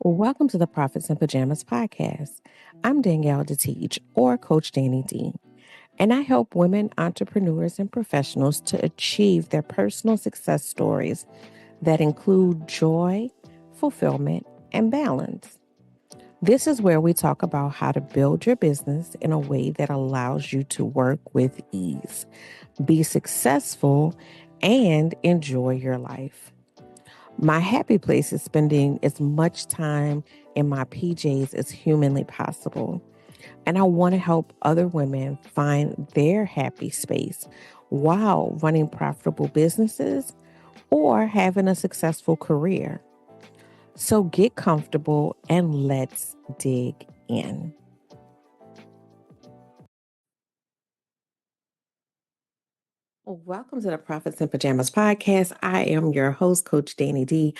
Welcome to the Profits in Pajamas podcast. I'm Danielle D, or Coach Danni D, and I help women entrepreneurs and professionals to achieve their personal success stories that include joy, fulfillment, and balance. This is where we talk about how to build your business in a way that allows you to work with ease, be successful, and enjoy your life. My happy place is spending as much time in my PJs as humanly possible. And I want to help other women find their happy space while running profitable businesses or having a successful career. So get comfortable and let's dig in. Welcome to the Profits in Pajamas podcast. I am your host, Coach Danni D,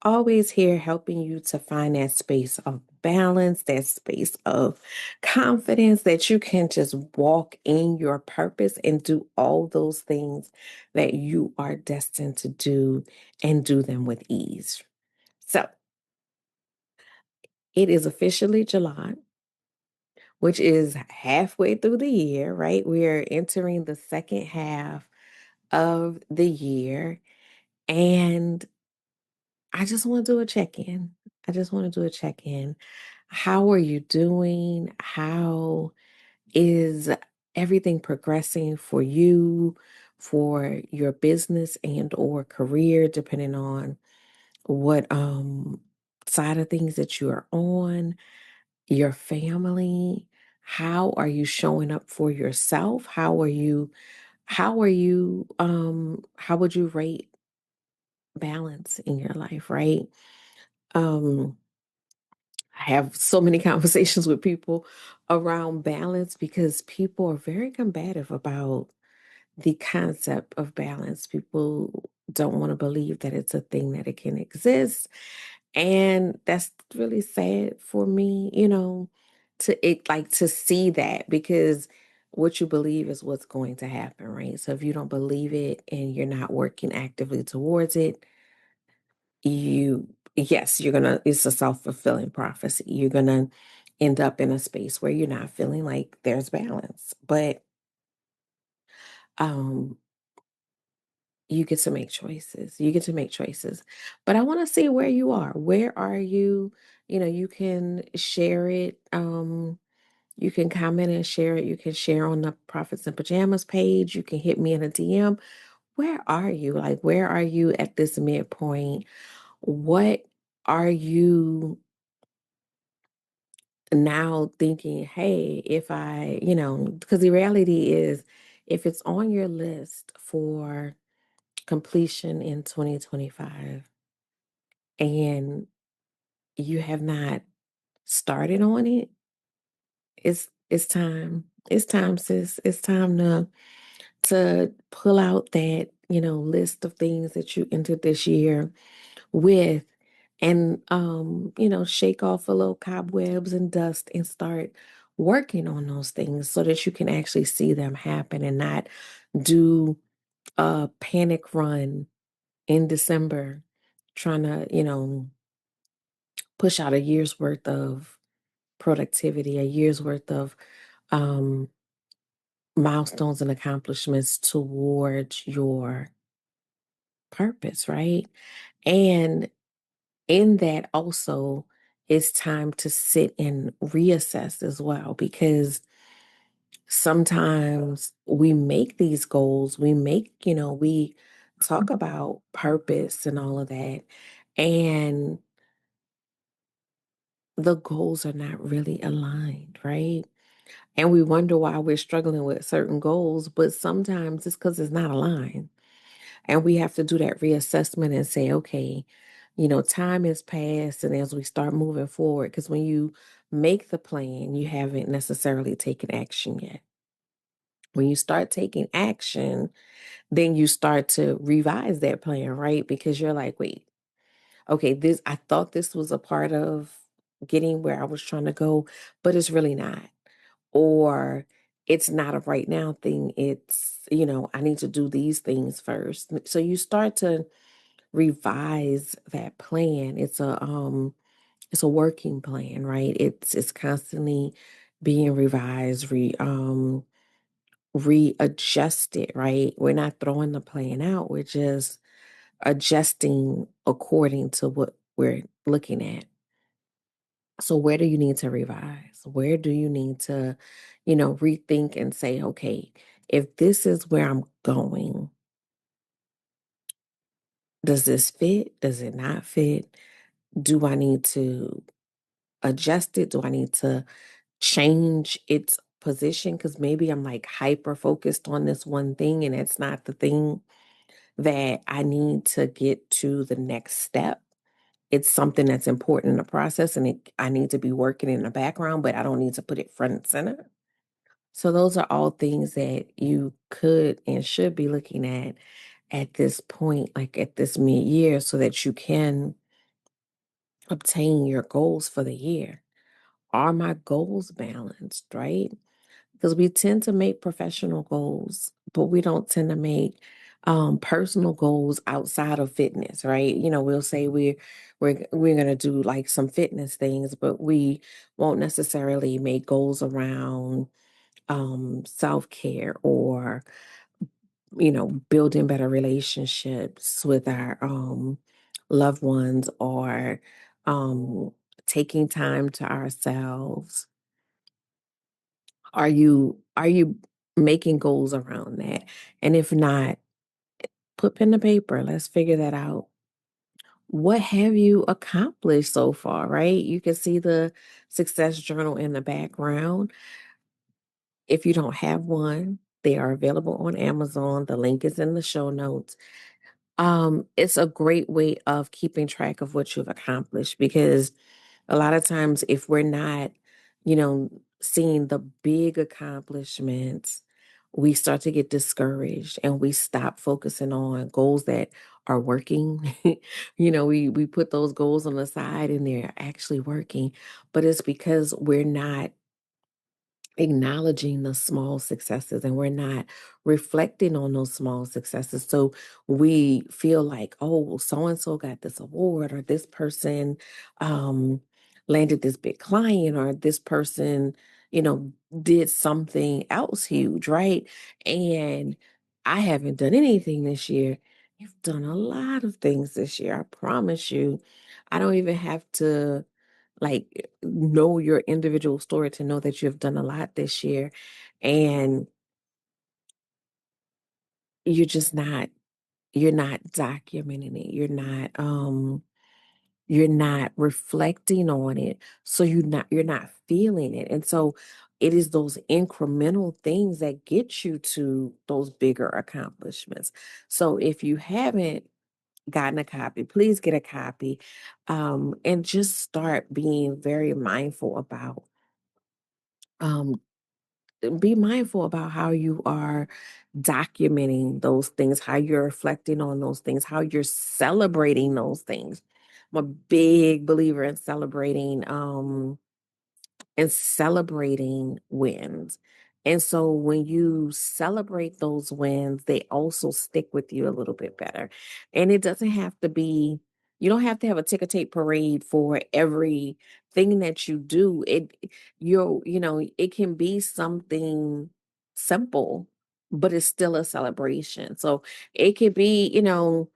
always here helping you to find that space of balance, that space of confidence that you can just walk in your purpose and do all those things that you are destined to do and do them with ease. So it is officially July, which is halfway through the year, right? We are entering the second half of the year. And I just want to do a check in. I just want to do a check in. How are you doing? How is everything progressing for you, for your business and or career, depending on what side of things that you are on, your family? How are you showing up for yourself? How would you rate balance in your life, right? Um I have so many conversations with people around balance because people are very combative about the concept of balance. People don't want to believe that it's a thing that it can exist. And that's really sad for me, to see that because what you believe is what's going to happen, right? So if you don't believe it and you're not working actively towards it, you're gonna it's a self-fulfilling prophecy. You're gonna end up in a space where you're not feeling like there's balance. But um you get to make choices. You get to make choices. But I want to see where you are. Where are you? You can share it. You can comment and share it. You can share on the Profits and Pajamas page. You can hit me in a DM. Where are you? Like, where are you at this midpoint? What are you now thinking, hey, if because the reality is, if it's on your list for completion in 2025 and you have not started on it, it's time. It's time, sis. It's time to pull out that, list of things that you entered this year with and shake off a little cobwebs and dust and start working on those things so that you can actually see them happen and not do a panic run in December trying to push out a year's worth of productivity, a year's worth of um milestones and accomplishments towards your purpose, right? And in that also, it's time to sit and reassess as well, because sometimes we make these goals, we talk about purpose and all of that, and the goals are not really aligned, right? And we wonder why we're struggling with certain goals, but sometimes it's because it's not aligned. And we have to do that reassessment and say, okay, time has passed. And as we start moving forward, because when you make the plan, you haven't necessarily taken action yet. When you start taking action, then you start to revise that plan, right? Because you're like, wait, okay, I thought this was a part of getting where I was trying to go, but it's really not. Or it's not a right now thing. It's, I need to do these things first. So you start to revise that plan. it's a working plan, right? It's constantly being revised, readjusted, right? We're not throwing the plan out. We're just adjusting according to what we're looking at. So where do you need to revise? Where do you need to, rethink and say, okay, if this is where I'm going, does this fit? Does it not fit? Do I need to adjust it? Do I need to change its position? Because maybe I'm like hyper focused on this one thing and it's not the thing that I need to get to the next step. It's something that's important in the process and I need to be working in the background, but I don't need to put it front and center. So those are all things that you could and should be looking at this point, like at this mid-year, so that you can obtain your goals for the year. Are my goals balanced, right? Because we tend to make professional goals, but we don't tend to make personal goals outside of fitness, right? We'll say we're gonna do like some fitness things, but we won't necessarily make goals around self care or building better relationships with our loved ones or um, taking time to ourselves. Are you making goals around that? And if not, put pen to paper. Let's figure that out. What have you accomplished so far, right? You can see the success journal in the background. If you don't have one, they are available on Amazon. The link is in the show notes. It's a great way of keeping track of what you've accomplished because a lot of times if we're not, you know, seeing the big accomplishments, we start to get discouraged and we stop focusing on goals that are working. We put those goals on the side and they're actually working, but it's because we're not acknowledging the small successes and we're not reflecting on those small successes. So we feel like, oh, so and so got this award, or this person um, landed this big client, or this person, you know, did something else huge, right? And I haven't done anything this year. You've done a lot of things this year. I promise you. I don't even have to like know your individual story to know that you've done a lot this year and you're just not you're not documenting it. You're not reflecting on it. So you're not feeling it. And so it is those incremental things that get you to those bigger accomplishments. So if you haven't gotten a copy, please get a copy, and just start being very mindful about um, be mindful about how you are documenting those things, how you're reflecting on those things, how you're celebrating those things. I'm a big believer in celebrating wins. And so when you celebrate those wins, they also stick with you a little bit better. And it doesn't have to be, you don't have to have a ticker tape parade for every thing that you do. It can be something simple, but it's still a celebration. So it could be, I'm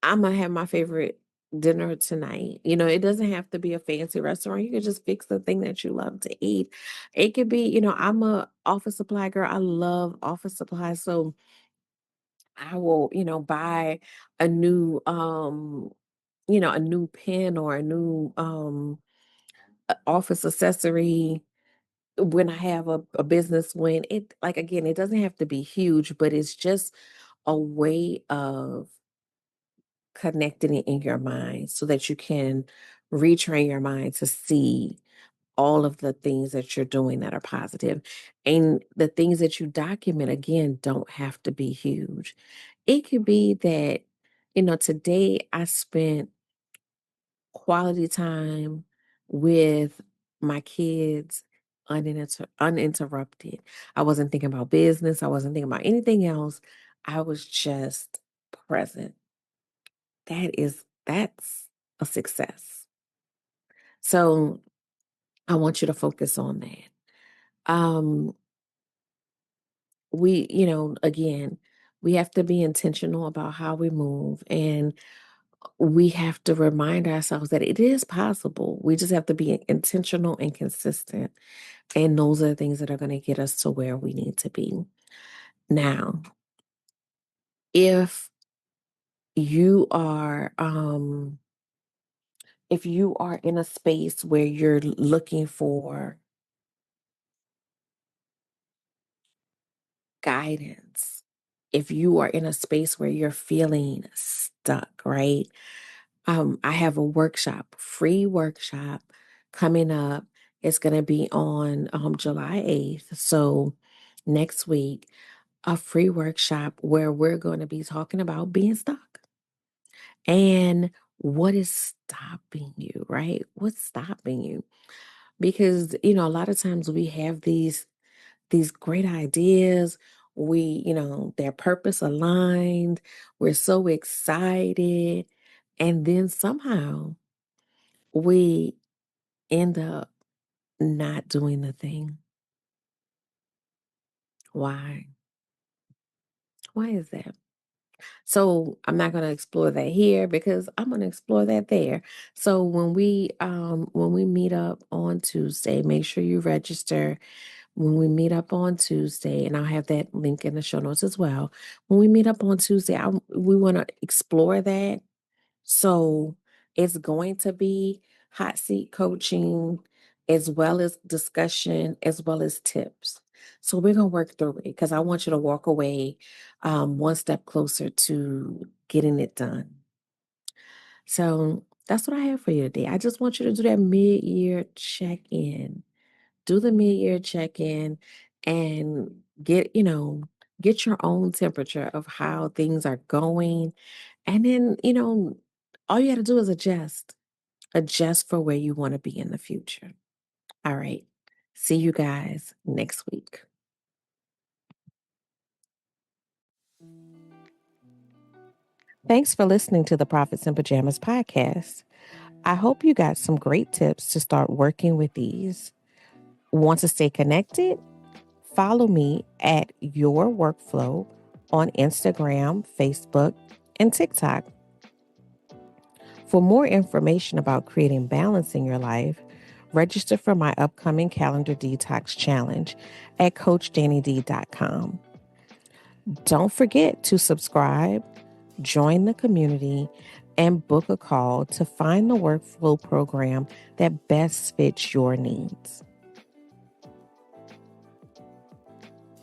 gonna have my favorite dinner tonight. It doesn't have to be a fancy restaurant. You can just fix the thing that you love to eat. It could be, I'm a office supply girl. I love office supplies. So I will, buy a new a new pen or a new office accessory when I have a business win. It like again, it doesn't have to be huge, but it's just a way of connecting it in your mind so that you can retrain your mind to see all of the things that you're doing that are positive. And the things that you document, again, don't have to be huge. It could be that, today I spent quality time with my kids uninterrupted. I wasn't thinking about business, I wasn't thinking about anything else. I was just present. That's a success. So I want you to focus on that. Again, we have to be intentional about how we move, and we have to remind ourselves that it is possible. We just have to be intentional and consistent. And those are the things that are going to get us to where we need to be. Now, if you are if you are in a space where you're looking for guidance, if you are in a space where you're feeling stuck, right? I have a workshop, free workshop coming up. It's going to be on July 8th. So next week, a free workshop where we're going to be talking about being stuck and what is stopping you, right? What's stopping you? Because, a lot of times we have these great ideas. They're purpose aligned. We're so excited. And then somehow we end up not doing the thing. Why? Why is that? So I'm not going to explore that here because I'm going to explore that there. So when we meet up on Tuesday, make sure you register. When we meet up on Tuesday, and I'll have that link in the show notes as well. When we meet up on Tuesday, we want to explore that. So it's going to be hot seat coaching as well as discussion, as well as tips. So we're going to work through it because I want you to walk away one step closer to getting it done. So that's what I have for you today. I just want you to do that mid-year check-in. Do the mid-year check-in and get your own temperature of how things are going. And then, all you got to do is adjust for where you want to be in the future. All right. See you guys next week. Thanks for listening to the Profits in Pajamas podcast. I hope you got some great tips to start working with these. Want to stay connected? Follow me at Your Workflow on Instagram, Facebook, and TikTok. For more information about creating balance in your life, register for my upcoming calendar detox challenge at CoachDanniD.com. Don't forget to subscribe, join the community, and book a call to find the workflow program that best fits your needs.